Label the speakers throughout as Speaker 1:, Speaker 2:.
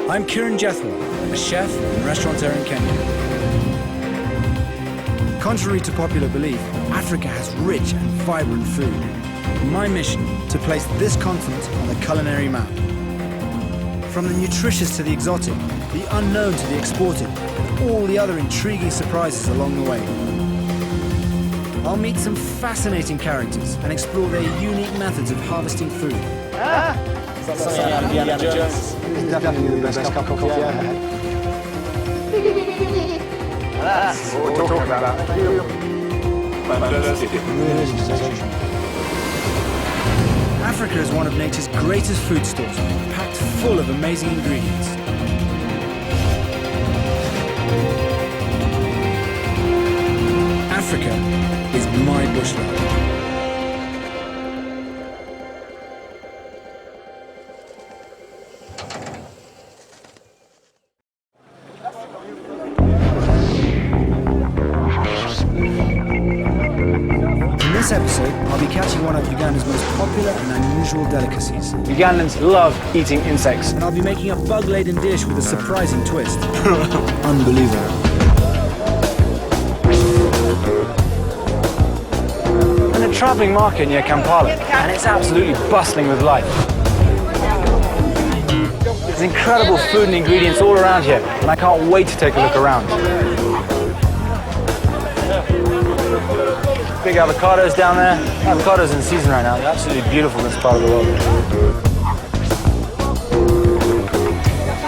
Speaker 1: I'm Kiran Jethwal, a chef and restaurateur in Kenya. Contrary to popular belief, Africa has rich and vibrant food. My mission, to place this continent on the culinary map. From the nutritious to the exotic, the unknown to the exported, and all the other intriguing surprises along the way. I'll meet some fascinating characters and explore their unique methods of harvesting food.
Speaker 2: Indiana Jones. This is definitely the best cup of coffee I had. That's what we're talking about.
Speaker 1: Africa is one of nature's greatest food stores, packed full of amazing ingredients. Africa is my bushland. In this episode, I'll be catching one of Uganda's most popular and unusual delicacies.
Speaker 3: Ugandans love eating insects.
Speaker 1: And I'll be making a bug-laden dish with a surprising twist. Unbelievable.
Speaker 3: And a travelling market near Kampala, and it's absolutely bustling with life. There's incredible food and ingredients all around here, and I can't wait to take a look around. Big avocados down there. Avocados in season right now. They're absolutely beautiful in this part of the world.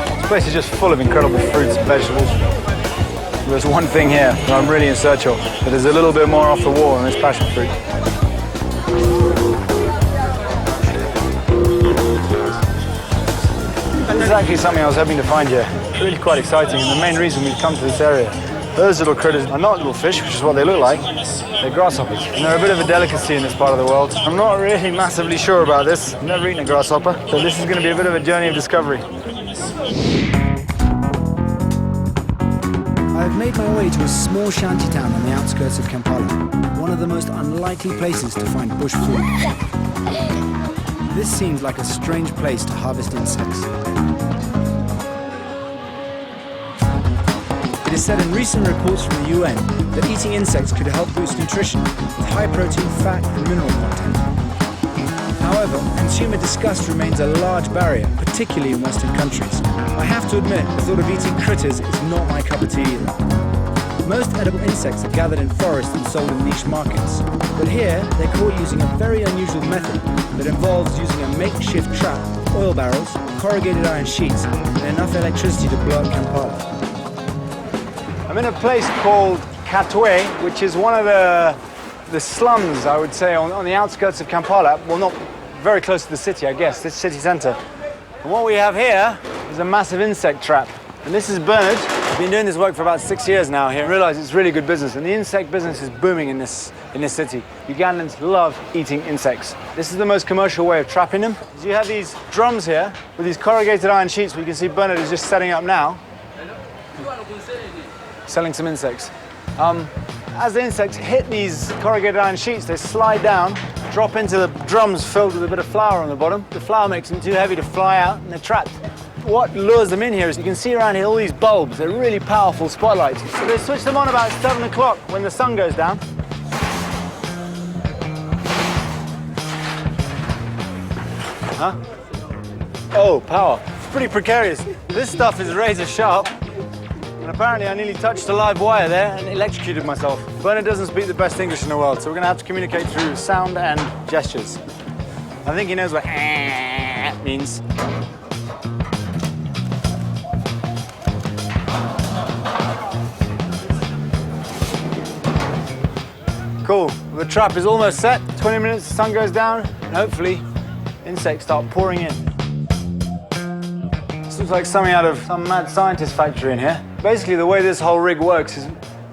Speaker 3: This place is just full of incredible fruits and vegetables. There's one thing here that I'm really in search of, but there's a little bit more off the wall than this passion fruit. This is actually something I was hoping to find here. It's really quite exciting, and the main reason we've come to this area. Those little critters are not little fish, which is what they look like. They're grasshoppers, and they're a bit of a delicacy in this part of the world. I'm not really massively sure about this. I've never eaten a grasshopper, so this is going to be a bit of a journey of discovery.
Speaker 1: I've made my way to a small shanty town on the outskirts of Kampala, one of the most unlikely places to find bush food. This seems like a strange place to harvest insects. It is said in recent reports from the UN that eating insects could help boost nutrition with high protein, fat and mineral content. However, consumer disgust remains a large barrier, particularly in Western countries. I have to admit, the thought of eating critters is not my cup of tea either. Most edible insects are gathered in forests and sold in niche markets. But here, they're caught using a very unusual method that involves using a makeshift trap, oil barrels, corrugated iron sheets, and enough electricity to blow up Kampala.
Speaker 3: I'm in a place called Katwe, which is one of the slums, I would say, on the outskirts of Kampala. Well, not very close to the city, I guess, this city centre. And what we have here is a massive insect trap. And this is Bernard. I've been doing this work for about 6 years now here. I realise it's really good business, and the insect business is booming in this city. Ugandans love eating insects. This is the most commercial way of trapping them. You have these drums here with these corrugated iron sheets, where you can see Bernard is just setting up now, selling some insects. As the insects hit these corrugated iron sheets, they slide down, drop into the drums filled with a bit of flour on the bottom. The flour makes them too heavy to fly out, and they're trapped. What lures them in here is you can see around here all these bulbs. They're really powerful spotlights. So they switch them on about 7 o'clock when the sun goes down. Huh? Oh, power. It's pretty precarious. This stuff is razor sharp. And apparently I nearly touched a live wire there and electrocuted myself. Bernard doesn't speak the best English in the world, so we're going to have to communicate through sound and gestures. I think he knows what means. Cool. The trap is almost set. 20 minutes, the sun goes down, and hopefully insects start pouring in. This looks like something out of some mad scientist factory in here. Basically, the way this whole rig works is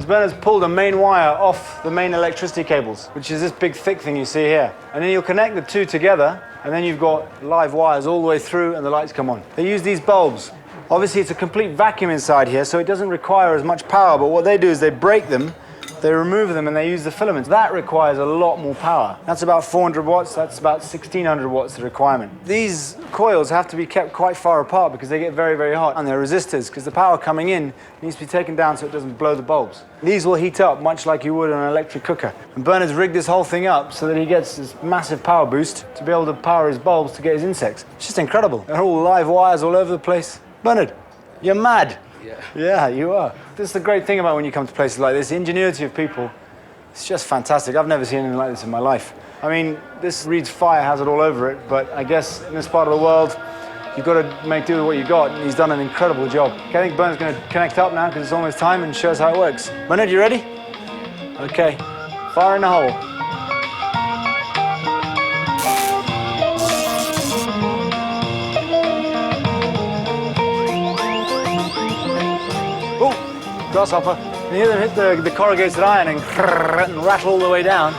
Speaker 3: Bernard's pulled a main wire off the main electricity cables, which is this big thick thing you see here. And then you'll connect the two together, and then you've got live wires all the way through, and the lights come on. They use these bulbs. Obviously, it's a complete vacuum inside here, so it doesn't require as much power, but what they do is they break them they remove them and they use the filaments. That requires a lot more power. That's about 400 watts, that's about 1600 watts the requirement. These coils have to be kept quite far apart because they get very, very hot, and they're resistors because the power coming in needs to be taken down so it doesn't blow the bulbs. These will heat up much like you would on an electric cooker. And Bernard's rigged this whole thing up so that he gets this massive power boost to be able to power his bulbs to get his insects. It's just incredible. They're all live wires all over the place. Bernard, you're mad. Yeah, you are. This is the great thing about when you come to places like this, the ingenuity of people. It's just fantastic. I've never seen anything like this in my life. I mean, this reads fire hazard all over it, but I guess in this part of the world, you've got to make do with what you've got, and he's done an incredible job. Okay, I think Bernard's going to connect up now because it's almost time and show us how it works. Bernard, you ready? Okay, fire in the hole. Grasshopper. And you hear them hit the corrugated iron and rattle all the way down.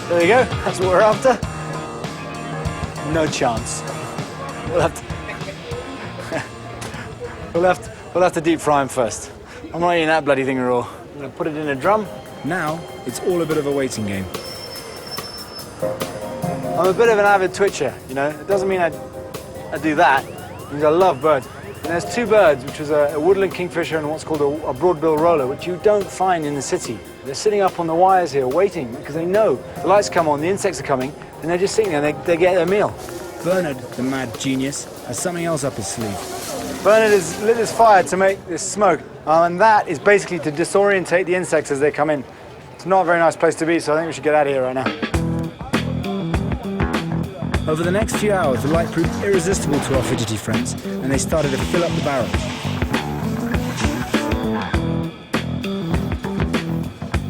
Speaker 3: There you go. That's what we're after. No chance. We'll have to deep fry them first. I'm not eating that bloody thing raw. I'm going to put it in a drum.
Speaker 1: Now, it's all a bit of a waiting game.
Speaker 3: I'm a bit of an avid twitcher, you know. It doesn't mean I do that. It means I love birds. And there's two birds, which is a woodland kingfisher and what's called a broad-billed roller, which you don't find in the city. They're sitting up on the wires here waiting because they know the lights come on, the insects are coming, and they're just sitting there and they get their meal.
Speaker 1: Bernard, the mad genius, has something else up his sleeve.
Speaker 3: Bernard has lit his fire to make this smoke, and that is basically to disorientate the insects as they come in. It's not a very nice place to be, so I think we should get out of here right now.
Speaker 1: Over the next few hours, the light proved irresistible to our fidgety friends, and they started to fill up the barrels.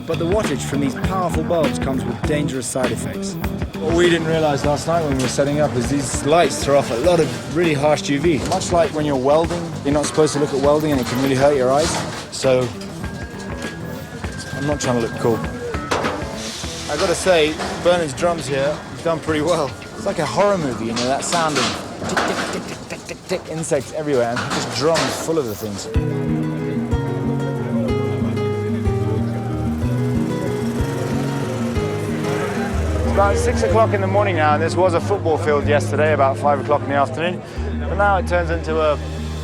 Speaker 1: But the wattage from these powerful bulbs comes with dangerous side effects. What we didn't realize last night when we were setting up is these lights throw off a lot of really harsh UV. Much like when you're welding, you're not supposed to look at welding and it can really hurt your eyes. So I'm not trying to look cool. I gotta say, Bernard's drums here have done pretty well. It's like a horror movie, you know, that sound of tick, tick, tick, tick, tick, tick, tick, insects everywhere, and just drums full of the things. It's about 6 o'clock in the morning now, and this was a football field yesterday, about 5 o'clock in the afternoon. But now it turns into a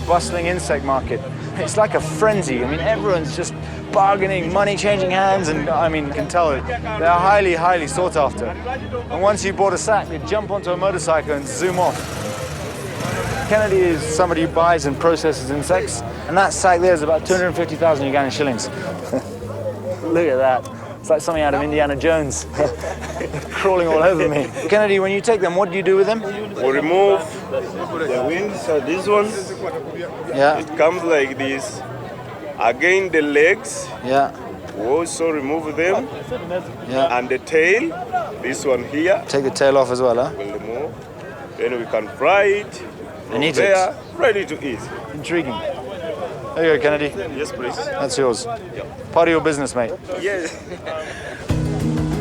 Speaker 1: bustling insect market. It's like a frenzy. I mean, everyone's just bargaining, money changing hands, and I mean, you can tell it. They're highly, highly sought after. And once you bought a sack, you jump onto a motorcycle and zoom off. Kennedy is somebody who buys and processes insects, and that sack there is about 250,000 Ugandan shillings. Look at that. It's like something out of Indiana Jones. Crawling all over me. Kennedy, when you take them, what do you do with them?
Speaker 4: We remove the wings, so this one,
Speaker 3: Yeah.
Speaker 4: it comes like this. Again, the legs,
Speaker 3: Yeah.
Speaker 4: we also remove them.
Speaker 3: Yeah.
Speaker 4: And the tail, this one here,
Speaker 3: Take the tail off as well, huh?
Speaker 4: we'll remove. Then we can fry it. From
Speaker 3: eat it.
Speaker 4: there, ready to eat.
Speaker 3: Intriguing. There you go, Kennedy.
Speaker 4: Yes, please.
Speaker 3: That's yours. Part of your business, mate.
Speaker 4: Yes.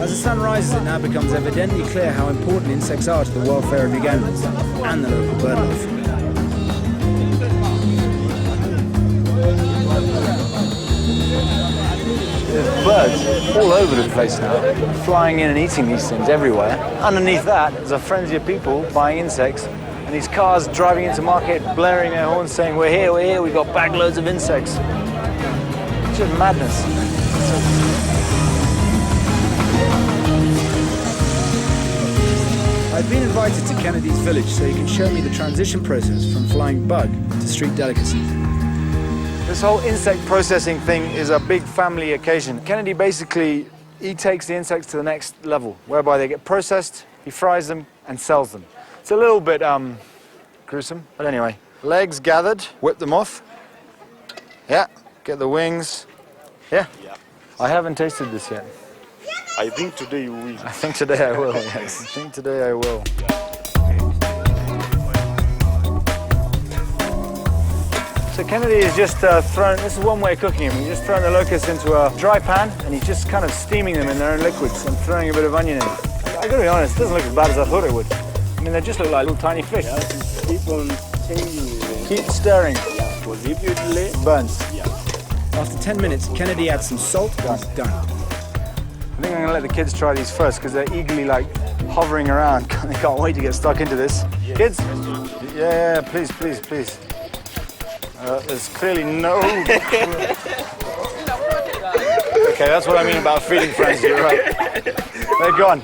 Speaker 1: As the sun rises, it now becomes evidently clear how important insects are to the welfare of Ugandans and the local bird life.
Speaker 3: There's birds all over the place now, flying in and eating these things everywhere. Underneath that, there's a frenzy of people buying insects, and these cars driving into market, blaring their horns, saying, we're here, we've got bagloads of insects. It's just madness.
Speaker 1: I've been invited to Kennedy's village so he can show me the transition process from flying bug to street delicacy.
Speaker 3: This whole insect processing thing is a big family occasion. Kennedy basically, he takes the insects to the next level, whereby they get processed, he fries them and sells them. It's a little bit gruesome, but anyway. Legs gathered, whip them off. Yeah, get the wings. Yeah. I haven't tasted this yet.
Speaker 4: I think today you will.
Speaker 3: I think today I will, yes. I think today I will. So Kennedy is just thrown, this is one way of cooking them. He's just thrown the locusts into a dry pan and he's just kind of steaming them in their own liquids and throwing a bit of onion in. I gotta be honest, it doesn't look as bad as I thought it would. I mean, they just look like little tiny fish.
Speaker 4: keep on changing it.
Speaker 3: Keep stirring.
Speaker 4: Because if you delay,
Speaker 3: Burns.
Speaker 1: After 10 minutes, Kennedy adds some salt and it's done.
Speaker 3: I think I'm gonna let the kids try these first because they're eagerly like hovering around. They can't wait to get stuck into this. Yes. Kids? Yeah, please, please, please. There's clearly no... Okay, that's what I mean about feeding friends, you're right. They're gone.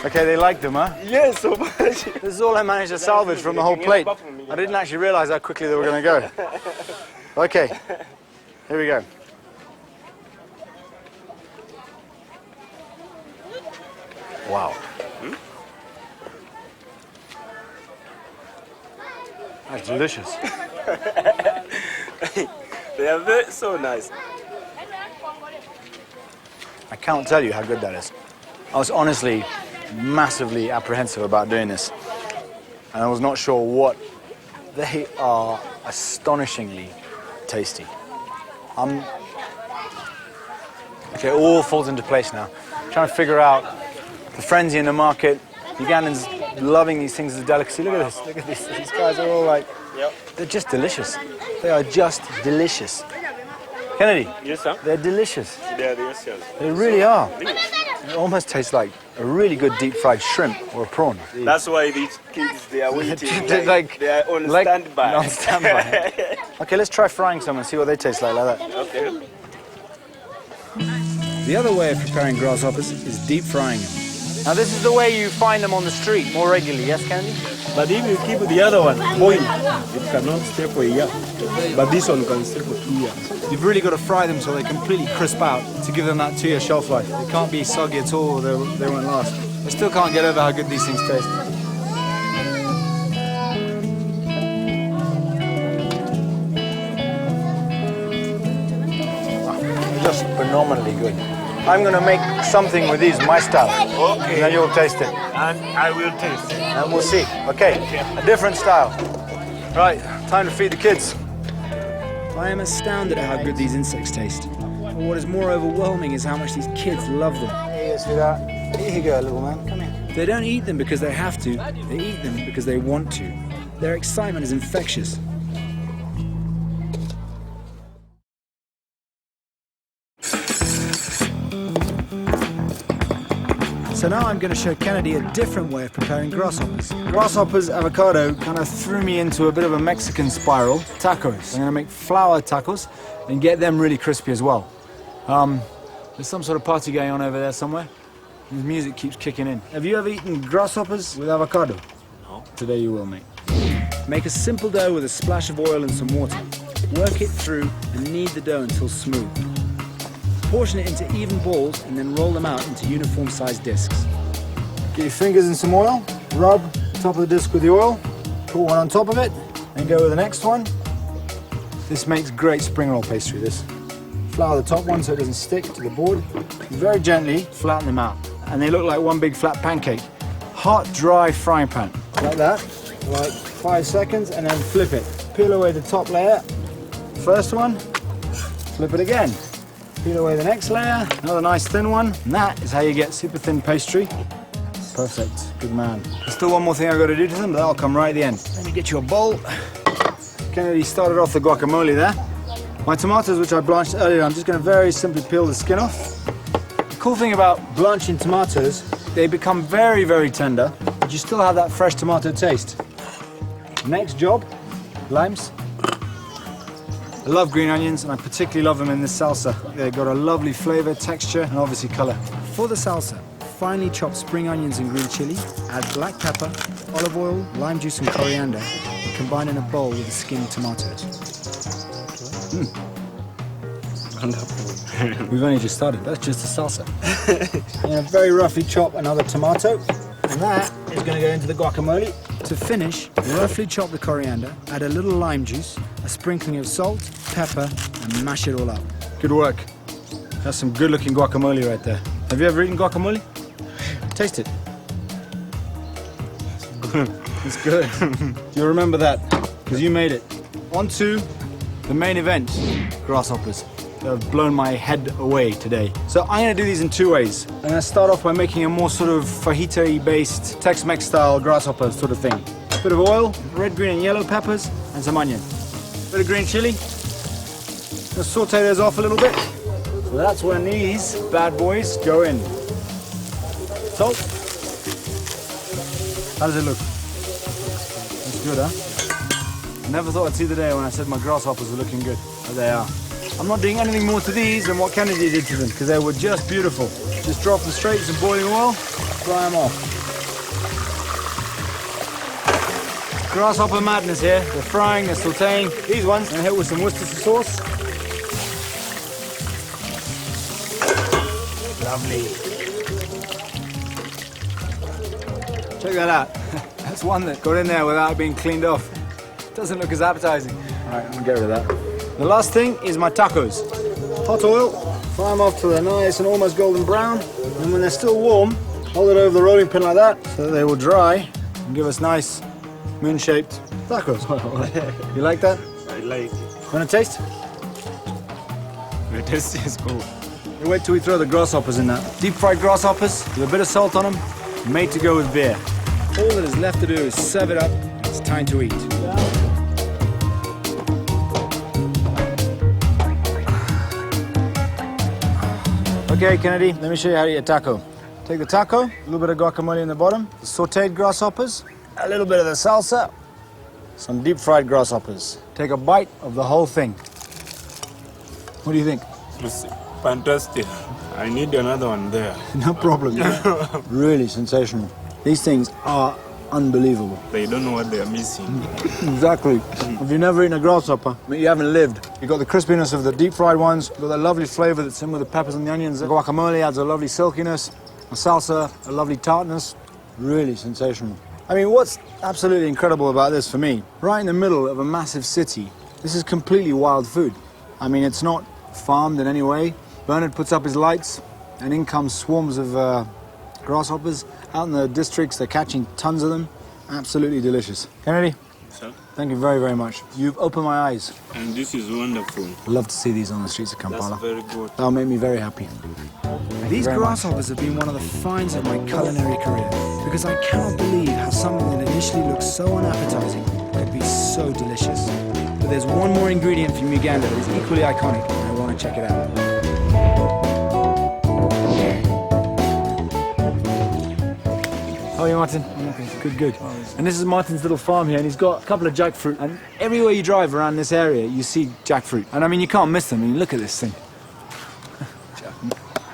Speaker 3: Okay, they like them, huh?
Speaker 4: yes, so much.
Speaker 3: This is all I managed to salvage from the whole plate. I didn't actually realize how quickly they were gonna go. Okay, here we go. Wow. That's delicious.
Speaker 4: They are very, so nice.
Speaker 3: I can't tell you how good that is. I was honestly massively apprehensive about doing this. And I was not sure what. They are astonishingly tasty. Okay, it all falls into place now. I'm trying to figure out the frenzy in the market. Ugandans loving these things as a delicacy. Look at this. Look at this. These guys are all like, they're just delicious. They are just delicious. Kennedy,
Speaker 4: Yes, sir.
Speaker 3: they're delicious.
Speaker 4: They are delicious.
Speaker 3: They really are. It almost tastes like a really good deep fried shrimp or a prawn.
Speaker 4: That's why these kids, they are waiting.
Speaker 3: They're like-
Speaker 4: they are on
Speaker 3: like
Speaker 4: standby.
Speaker 3: on standby. Okay, let's try frying some and see what they taste like that.
Speaker 4: Okay.
Speaker 1: The other way of preparing grasshoppers is deep frying them.
Speaker 3: Now this is the way you find them on the street more regularly, yes, Kennedy?
Speaker 5: But if you keep the other one boiled, it cannot stay for a year. But this one can stay for 2 years.
Speaker 1: You've really got to fry them so they completely crisp out to give them that 2-year shelf life. They can't be soggy at all or they won't last. I still can't get over how good these things taste.
Speaker 3: They're just phenomenally good. I'm going to make something with these, my style.
Speaker 4: Okay.
Speaker 3: And then you'll taste it.
Speaker 4: And I will taste.
Speaker 3: And we'll see. Okay, a different style. Right, time to feed the kids.
Speaker 1: I am astounded at how good these insects taste. But what is more overwhelming is how much these kids love them.
Speaker 3: Here you go, sweetheart. Here you go, little man. Come here.
Speaker 1: They don't eat them because they have to, they eat them because they want to. Their excitement is infectious. So now I'm going to show Kennedy a different way of preparing grasshoppers.
Speaker 3: Grasshoppers avocado kind of threw me into a bit of a Mexican spiral. Tacos. I'm going to make flour tacos and get them really crispy as well. There's some sort of party going on over there somewhere. The music keeps kicking in. Have you ever eaten grasshoppers with avocado? No. Today you will, mate.
Speaker 1: Make a simple dough with a splash of oil and some water. Work it through and knead the dough until smooth. Portion it into even balls and then roll them out into uniform-sized discs.
Speaker 3: Get your fingers in some oil, rub the top of the disc with the oil, put one on top of it, and go with the next one. This makes great spring roll pastry, this. Flour the top one so it doesn't stick to the board. Very gently flatten them out. And they look like one big flat pancake. Hot, dry frying pan. Like that, like 5 seconds, and then flip it. Peel away the top layer. First one, flip it again. Peel away the next layer, another nice thin one. And that is how you get super thin pastry. Perfect, good man. There's still one more thing I've got to do to them, but that'll come right at the end. Let me get you a bowl. Kennedy started off the guacamole there. My tomatoes, which I blanched earlier, I'm just going to very simply peel the skin off. The cool thing about blanching tomatoes, they become very, very tender, but you still have that fresh tomato taste. Next job, limes. I love green onions, and I particularly love them in this salsa. They've got a lovely flavor, texture, and obviously color.
Speaker 1: For the salsa, finely chop spring onions and green chili, add black pepper, olive oil, lime juice and coriander, and combine in a bowl with the skinned tomatoes.
Speaker 5: Wonderful.
Speaker 3: We've only just started, that's just the salsa. I'm going to very roughly chop another tomato, and that is going to go into the guacamole.
Speaker 1: To finish, roughly chop the coriander, add a little lime juice, a sprinkling of salt, pepper, and mash it all up.
Speaker 3: Good work. That's some good-looking guacamole right there. Have you ever eaten guacamole? Taste it. It's good. You'll remember that, because you made it. On to the main event, grasshoppers. They've blown my head away today. So I'm going to do these in 2 ways. I'm going to start off by making a more sort of fajita-based Tex-Mex style grasshopper sort of thing. bit of oil, red, green and yellow peppers, and some onion. Bit of green chili. Let's saute those off a little bit. So that's when these bad boys go in. Salt. How does it look? Looks good, huh? Never thought I'd see the day when I said my grasshoppers were looking good, but they are. I'm not doing anything more to these than what Kennedy did to them, because they were just beautiful. Just drop them straight into boiling oil, fry them off. Grasshopper madness here. They're frying, they're sauteing. These ones, and hit with some Worcestershire sauce. Lovely. Check that out. That's one that got in there without being cleaned off. Doesn't look as appetizing. All right, I'm gonna get rid of that. The last thing is my tacos. Hot oil, fry them off till they're nice and almost golden brown. And when they're still warm, hold it over the rolling pin like that so that they will dry and give us nice moon-shaped tacos. You like that?
Speaker 5: I like it.
Speaker 3: Want to taste?
Speaker 5: The taste is cool.
Speaker 3: You wait till we throw the grasshoppers in that. Deep fried grasshoppers with a bit of salt on them, made to go with beer. All that is left to do is serve it up. It's time to eat. Okay, Kennedy, let me show you how to eat a taco. Take the taco, a little bit of guacamole in the bottom, the sauteed grasshoppers, a little bit of the salsa, some deep fried grasshoppers. Take a bite of the whole thing. What do you think?
Speaker 5: It's fantastic. I need another one there.
Speaker 3: No problem. Really sensational. These things are unbelievable.
Speaker 5: They don't know what they are missing.
Speaker 3: Exactly. If you've never eaten a grasshopper, you haven't lived. You've got the crispiness of the deep fried ones, you've got that lovely flavor that's in with the peppers and the onions. The guacamole adds a lovely silkiness, a salsa, a lovely tartness. Really sensational. I mean, what's absolutely incredible about this for me, right in the middle of a massive city, this is completely wild food. I mean, it's not farmed in any way. Bernard puts up his lights, and in comes swarms of grasshoppers. Out in the districts, they're catching tons of them. Absolutely delicious. Kennedy,
Speaker 5: Sir?
Speaker 3: thank you very, very much. You've opened my eyes.
Speaker 5: And this is wonderful.
Speaker 3: Love to see these on the streets of Kampala.
Speaker 5: That's very good.
Speaker 3: That'll make me very happy.
Speaker 1: These grasshoppers have been one of the finds of my culinary career because I cannot believe how something that initially looks so unappetizing could be so delicious. But there's one more ingredient from Uganda that is equally iconic, and I want to check it out.
Speaker 3: How are you, Martin? Good, good. And this is Martin's little farm here, and he's got a couple of jackfruit. And everywhere you drive around this area, you see jackfruit. And I mean, you can't miss them. I mean, look at this thing.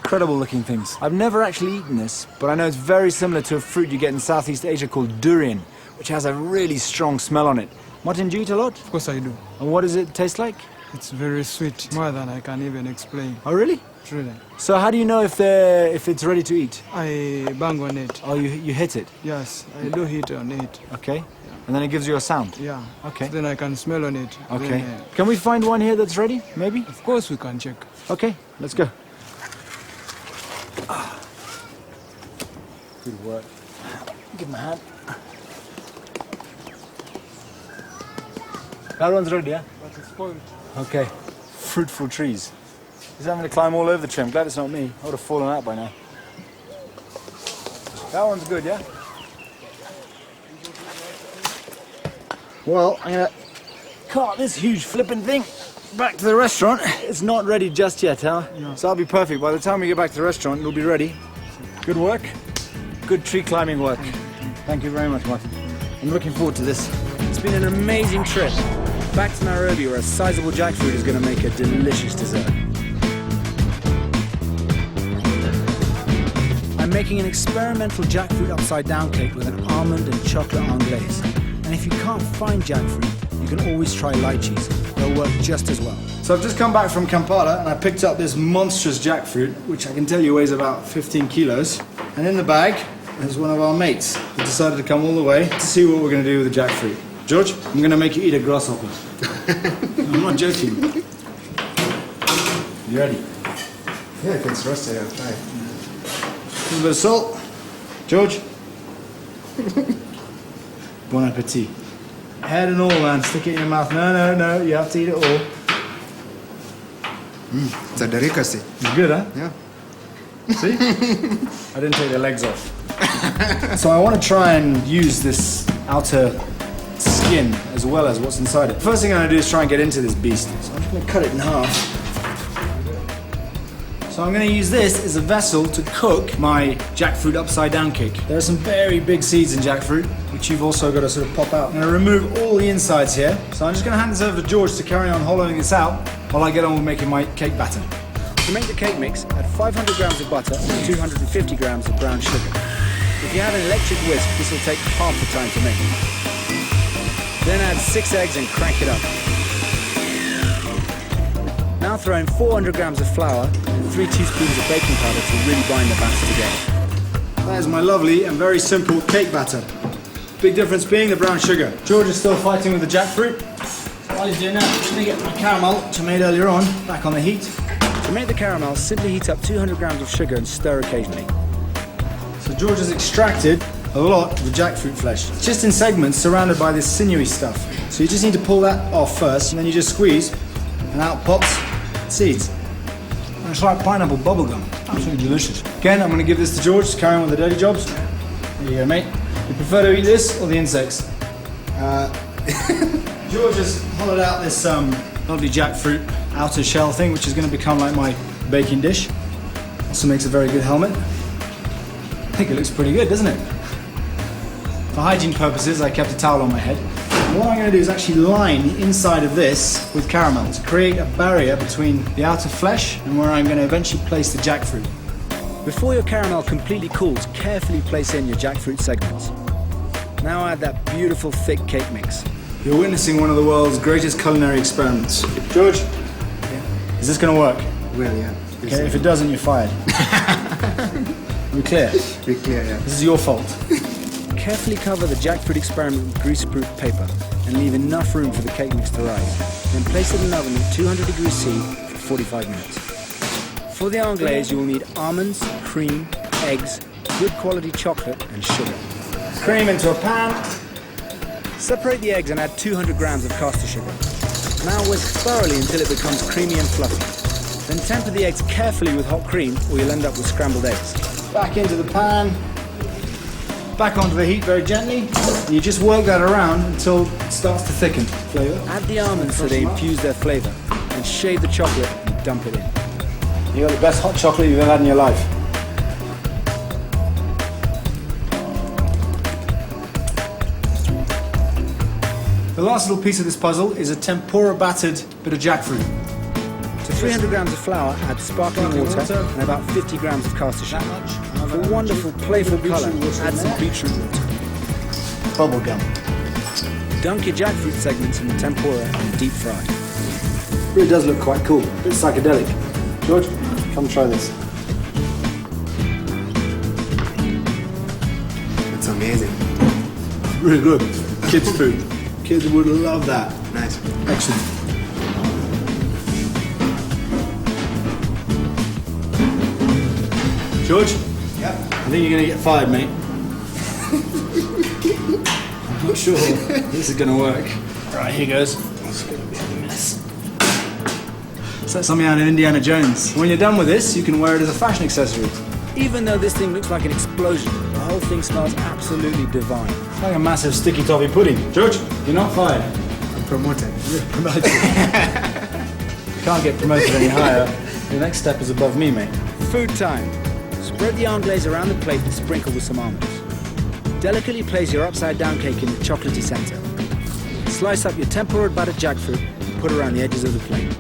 Speaker 3: Incredible looking things. I've never actually eaten this, but I know it's very similar to a fruit you get in Southeast Asia called durian, which has a really strong smell on it. Martin, do you eat a lot?
Speaker 6: Of course I do.
Speaker 3: And what does it taste like?
Speaker 6: It's very sweet, more than I can even explain.
Speaker 3: Oh, really?
Speaker 6: Truly.
Speaker 3: So how do you know if it's ready to eat?
Speaker 6: I bang on it.
Speaker 3: Oh, you hit it?
Speaker 6: Yes, I do hit on it.
Speaker 3: Okay. And then it gives you a sound?
Speaker 6: Yeah.
Speaker 3: Okay.
Speaker 6: Then I can smell on it.
Speaker 3: Okay.
Speaker 6: Then,
Speaker 3: Can we find one here that's ready, maybe?
Speaker 6: of course we can check.
Speaker 3: Okay, let's go. Good work. Give him a hand. That one's ready, yeah?
Speaker 6: But it's spoiled.
Speaker 3: Okay. Fruitful trees. He's having to climb all over the tree. I'm glad it's not me. I would have fallen out by now. That one's good, yeah? Well, I'm gonna cart this huge flipping thing back to the restaurant. It's not ready just yet, huh?
Speaker 6: Yeah.
Speaker 3: So that'll be perfect. By the time we get back to the restaurant, it'll be ready. Good work. Good tree climbing work. Thank you very much, Martin. I'm looking forward to this. It's been an amazing trip. Back to Nairobi, where a sizable jackfruit is going to make a delicious dessert. I'm making an experimental jackfruit upside-down cake with an almond and chocolate anglaise. And if you can't find jackfruit, you can always try lychees. They'll work just as well. So I've just come back from Kampala and I picked up this monstrous jackfruit, which I can tell you weighs about 15 kilos. And in the bag is one of our mates who decided to come all the way to see what we're going to do with the jackfruit. George, I'm going to make you eat a grasshopper. I'm not joking. You ready?
Speaker 2: Yeah, if it's roasted, I'll try.
Speaker 3: A little bit of salt. George? Bon appetit. Head and all, man. Stick it in your mouth. No. You have to eat it all.
Speaker 2: It's a delicacy.
Speaker 3: It's good, huh?
Speaker 2: Yeah.
Speaker 3: See? I didn't take the legs off. So I want to try and use this outer
Speaker 1: skin as well as what's inside it. First thing I'm gonna do is try and get into this beast. So I'm just gonna cut it in half. So I'm gonna use this as a vessel to cook my jackfruit upside down cake. There are some very big seeds in jackfruit, which you've also got to sort of pop out. I'm gonna remove all the insides here. So I'm just gonna hand this over to George to carry on hollowing this out while I get on with making my cake batter.
Speaker 7: To make the cake mix, add 500 grams of butter and 250 grams of brown sugar. If you have an electric whisk, this will take half the time to make. Then add 6 eggs and crank it up. Now throw in 400 grams of flour and 3 teaspoons of baking powder to really bind the batter together.
Speaker 1: That is my lovely and very simple cake batter. Big difference being the brown sugar. George is still fighting with the jackfruit. While he's doing that, I'm just gonna get my caramel, which I made earlier on, back on the heat.
Speaker 7: To make the caramel, simply heat up 200 grams of sugar and stir occasionally.
Speaker 1: So George has extracted a lot of the jackfruit flesh. It's just in segments surrounded by this sinewy stuff. So you just need to pull that off first, and then you just squeeze, and out pops seeds. And it's like pineapple bubblegum. Absolutely delicious. Again, I'm going to give this to George to carry on with the dirty jobs. There you go, mate. You prefer to eat this or the insects? George has hollowed out this lovely jackfruit outer shell thing, which is going to become like my baking dish. Also makes a very good helmet. I think it looks pretty good, doesn't it? For hygiene purposes, I kept a towel on my head. And what I'm going to do is actually line the inside of this with caramel to create a barrier between the outer flesh and where I'm going to eventually place the jackfruit.
Speaker 7: Before your caramel completely cools, carefully place in your jackfruit segments. Now add that beautiful thick cake mix.
Speaker 1: You're witnessing one of the world's greatest culinary experiments. George, is this going to work?
Speaker 2: Well, yeah.
Speaker 1: Okay, if it doesn't, you're fired. We're clear?
Speaker 2: Be clear, yeah.
Speaker 1: This is your fault.
Speaker 7: Carefully cover the jackfruit experiment with greaseproof paper and leave enough room for the cake mix to rise. Then place it in an oven at 200 degrees C for 45 minutes. For the anglaise, you will need almonds, cream, eggs, good quality chocolate and sugar.
Speaker 1: Cream into a pan.
Speaker 7: Separate the eggs and add 200 grams of caster sugar. Now whisk thoroughly until it becomes creamy and fluffy. Then temper the eggs carefully with hot cream or you'll end up with scrambled eggs.
Speaker 1: Back into the pan. Back onto the heat very gently. You just work that around until it starts to thicken. Flavor.
Speaker 7: Add the almonds so they infuse their flavor and shave the chocolate and dump it in.
Speaker 1: You got the best hot chocolate you've ever had in your life. The last little piece of this puzzle is a tempura battered bit of jackfruit.
Speaker 7: To 300 grams of flour, add sparkling water and about 50 grams of caster sugar. For a wonderful, playful colour, add some beetroot water.
Speaker 1: Bubble gum.
Speaker 7: Dunk your jackfruit segments in the tempura and deep fry.
Speaker 1: Really does look quite cool. A bit psychedelic. George, come try this.
Speaker 2: It's amazing.
Speaker 1: Really good. Kids' food. Kids would love that.
Speaker 2: Nice.
Speaker 1: Excellent. George?
Speaker 2: Yeah.
Speaker 1: I think you're gonna get fired, mate. I'm not sure this is gonna work. Right, here goes. It's gonna be a mess. It's like something out of Indiana Jones. When you're done with this, you can wear it as a fashion accessory.
Speaker 7: Even though this thing looks like an explosion, the whole thing smells absolutely divine.
Speaker 1: It's like a massive sticky toffee pudding. George, you're not fired.
Speaker 2: I'm promoted.
Speaker 1: You're promoted. Can't get promoted any higher. The next step is above me, mate.
Speaker 7: Food time. Spread the anglaise around the plate and sprinkle with some almonds. Delicately place your upside down cake in the chocolatey center. Slice up your tempura battered jackfruit and put around the edges of the plate.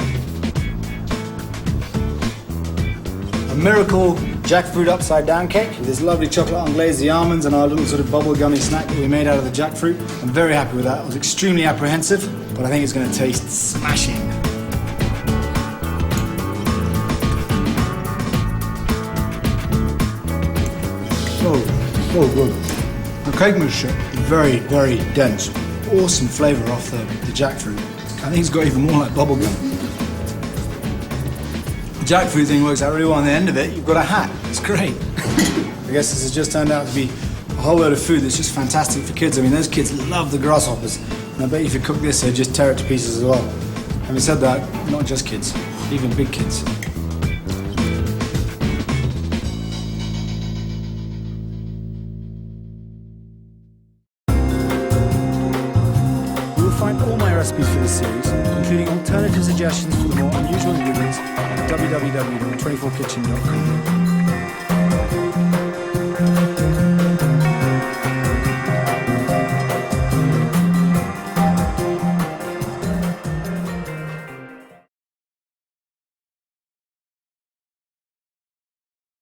Speaker 1: A miracle jackfruit upside down cake with this lovely chocolate anglaise, the almonds, and our little sort of bubble gummy snack that we made out of the jackfruit. I'm very happy with that. I was extremely apprehensive, but I think it's going to taste smashing. So good. The cake mixture is very, very dense. Awesome flavour off the jackfruit. I think it's got even more like bubble gum. The jackfruit thing works out really well. On the end of it, you've got a hat. It's great. I guess this has just turned out to be a whole load of food that's just fantastic for kids. I mean, those kids love the grasshoppers. And I bet if you cook this, they'd just tear it to pieces as well. Having said that, not just kids, even big kids. suggestions for the more unusual ingredients at www.24kitchen.com.